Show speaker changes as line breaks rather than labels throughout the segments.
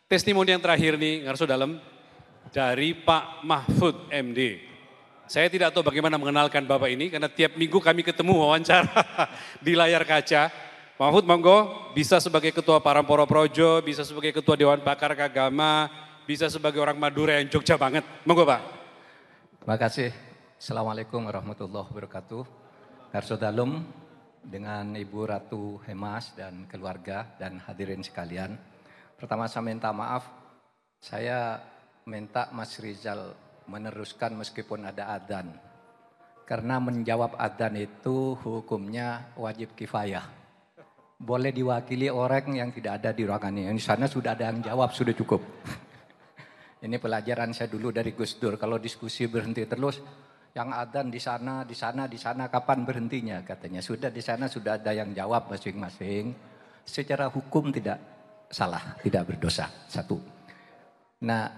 Testimoni yang terakhir nih, Ngarso Dalem, dari Pak Mahfud MD. Saya tidak tahu bagaimana mengenalkan Bapak ini, karena tiap minggu kami ketemu wawancara di layar kaca. Pak Mahfud monggo, bisa sebagai Ketua Paramporo Projo, bisa sebagai Ketua Dewan Pakar Kagama, bisa sebagai orang Madura yang Jogja banget. Monggo Pak.
Terima kasih. Assalamualaikum warahmatullahi wabarakatuh. Ngarso Dalem dengan Ibu Ratu Hemas dan keluarga dan hadirin sekalian. Pertama saya minta maaf, saya minta Mas Rizal meneruskan meskipun ada adzan. Karena menjawab adzan itu hukumnya wajib kifayah. Boleh diwakili orang yang tidak ada di ruangan ini. Di sana sudah ada yang jawab, sudah cukup. Ini pelajaran saya dulu dari Gus Dur. Kalau diskusi berhenti terus, yang adzan di sana, di sana, di sana, kapan berhentinya katanya. Sudah di sana sudah ada yang jawab masing-masing. Secara hukum tidak salah, tidak berdosa. Satu. Nah,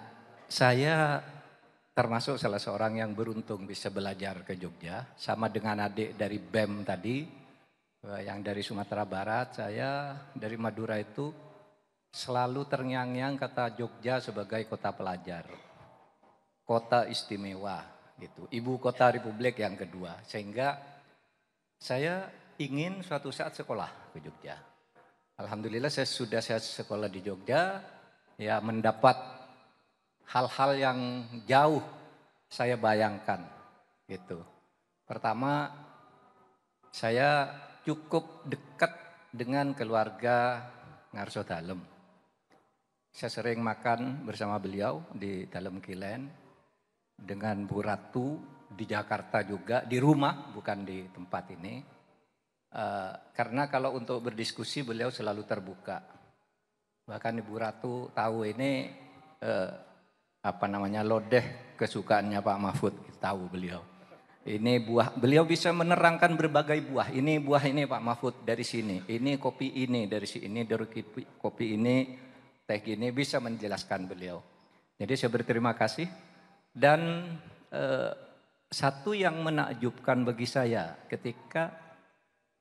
saya termasuk salah seorang yang beruntung bisa belajar ke Jogja. Sama dengan adik dari BEM tadi, yang dari Sumatera Barat. Saya dari Madura itu selalu terngiang-ngiang kata Jogja sebagai kota pelajar. Kota istimewa gitu. Ibu kota Republik yang kedua. Sehingga saya ingin suatu saat sekolah ke Jogja. Alhamdulillah saya sekolah di Jogja, ya mendapat hal-hal yang jauh saya bayangkan gitu. Pertama, saya cukup dekat dengan keluarga Ngarso Dalem. Saya sering makan bersama beliau di Dalem Kilen, dengan Bu Ratu di Jakarta juga, di rumah bukan di tempat ini. Karena kalau untuk berdiskusi beliau selalu terbuka. Bahkan Ibu Ratu tahu ini lodeh kesukaannya Pak Mahfud, tahu beliau. Ini buah, beliau bisa menerangkan berbagai buah. Ini buah ini Pak Mahfud dari sini, ini kopi ini dari sini, dari kopi ini, teh ini, bisa menjelaskan beliau. Jadi saya berterima kasih. Dan satu yang menakjubkan bagi saya ketika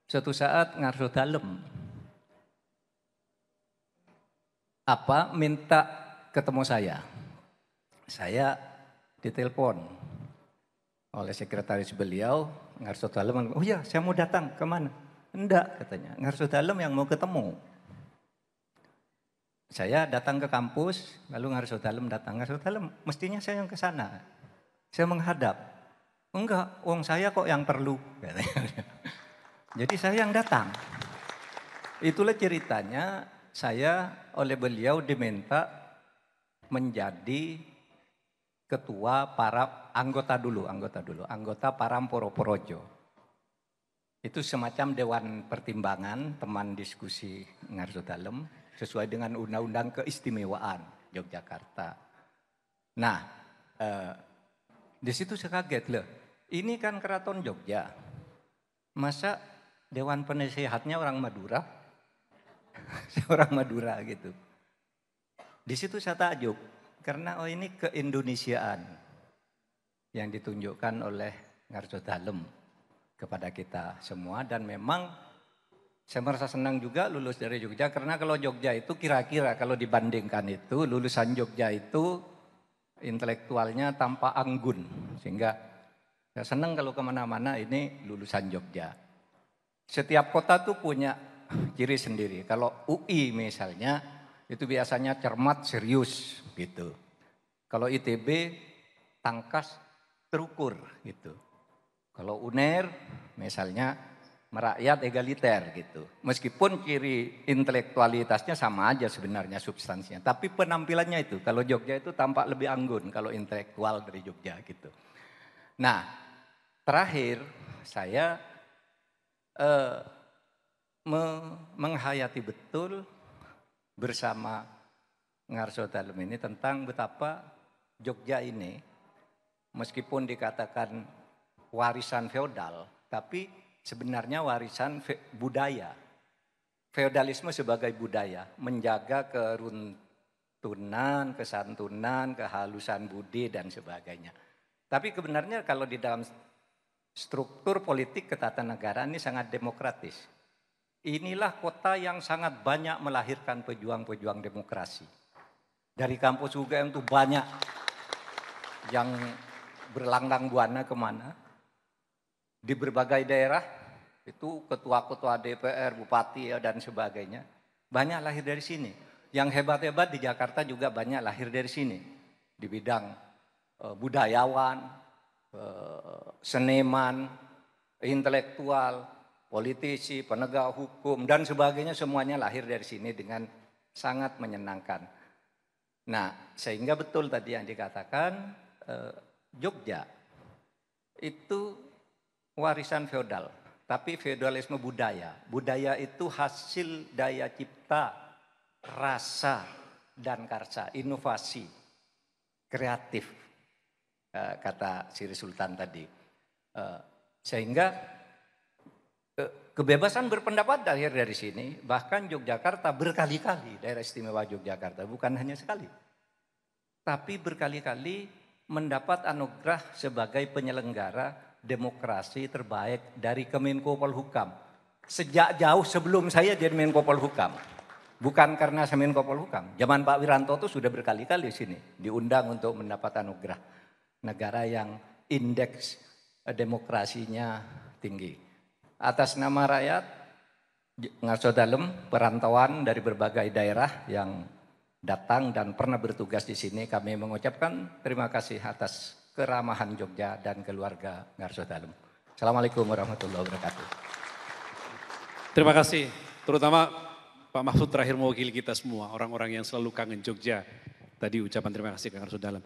suatu saat Ngarso Dalem minta ketemu saya. Saya ditelepon oleh sekretaris beliau, Ngarso Dalem. Oh ya, saya mau datang, kemana? Enggak, katanya. Ngarso Dalem yang mau ketemu. Saya datang ke kampus, lalu Ngarso Dalem datang. Ngarso Dalem, mestinya saya yang ke sana. Saya menghadap. Enggak, wong saya kok yang perlu. Jadi saya yang datang. Itulah ceritanya saya oleh beliau diminta menjadi ketua anggota Paramporo Projo. Itu semacam dewan pertimbangan teman diskusi Ngarso Dalem sesuai dengan undang-undang keistimewaan Yogyakarta. Nah, di situ saya kaget loh. Ini kan keraton Jogja. Masa dewan penasehatnya orang Madura? Seorang Madura gitu. Di situ saya takjub karena ini keindonesiaan yang ditunjukkan oleh Ngarso Dalem kepada kita semua. Dan memang saya merasa senang juga lulus dari Jogja, karena kalau Jogja itu kira-kira kalau dibandingkan itu lulusan Jogja itu intelektualnya tanpa anggun. Sehingga saya senang kalau kemana-mana ini lulusan Jogja. Setiap kota tuh punya ciri sendiri. Kalau UI misalnya itu biasanya cermat serius gitu. Kalau ITB tangkas terukur gitu. Kalau UNER misalnya merakyat egaliter gitu. Meskipun ciri intelektualitasnya sama aja sebenarnya substansinya. Tapi penampilannya itu, kalau Jogja itu tampak lebih anggun kalau intelektual dari Jogja gitu. Nah, terakhir saya menghayati betul bersama Ngarso Dalem ini tentang betapa Jogja ini meskipun dikatakan warisan feodal, tapi sebenarnya warisan budaya. Feodalisme sebagai budaya, menjaga keruntuhan, kesantunan, kehalusan budi dan sebagainya. Tapi sebenarnya kalau di dalam struktur politik ketatanegaraan ini sangat demokratis. Inilah kota yang sangat banyak melahirkan pejuang-pejuang demokrasi. Dari kampus UGM itu banyak yang berlanglang buana kemana. Di berbagai daerah, itu ketua-ketua DPR, bupati dan sebagainya. Banyak lahir dari sini. Yang hebat-hebat di Jakarta juga banyak lahir dari sini. Di bidang budayawan, seniman, intelektual, politisi, penegak hukum, dan sebagainya semuanya lahir dari sini dengan sangat menyenangkan. Nah, sehingga betul tadi yang dikatakan, Jogja itu warisan feodal, tapi feodalisme budaya. Budaya itu hasil daya cipta, rasa, dan karsa, inovasi, kreatif, kata Sri Sultan tadi. Sehingga kebebasan berpendapat lahir dari sini, bahkan Yogyakarta berkali-kali, daerah istimewa Yogyakarta, bukan hanya sekali. Tapi berkali-kali mendapat anugerah sebagai penyelenggara demokrasi terbaik dari Kemenko Polhukam. Sejak jauh sebelum saya jadi Menko Polhukam. Bukan karena saya Menko Polhukam. Zaman Pak Wiranto itu sudah berkali-kali di sini diundang untuk mendapat anugerah. Negara yang indeks demokrasinya tinggi. Atas nama rakyat, Ngarso Dalem, perantauan dari berbagai daerah yang datang dan pernah bertugas di sini, kami mengucapkan terima kasih atas keramahan Jogja dan keluarga Ngarso Dalem. Assalamualaikum warahmatullahi wabarakatuh.
Terima kasih, terutama Pak Mahfud terakhir mewakili kita semua, orang-orang yang selalu kangen Jogja. Tadi ucapan terima kasih ke Ngarso Dalem.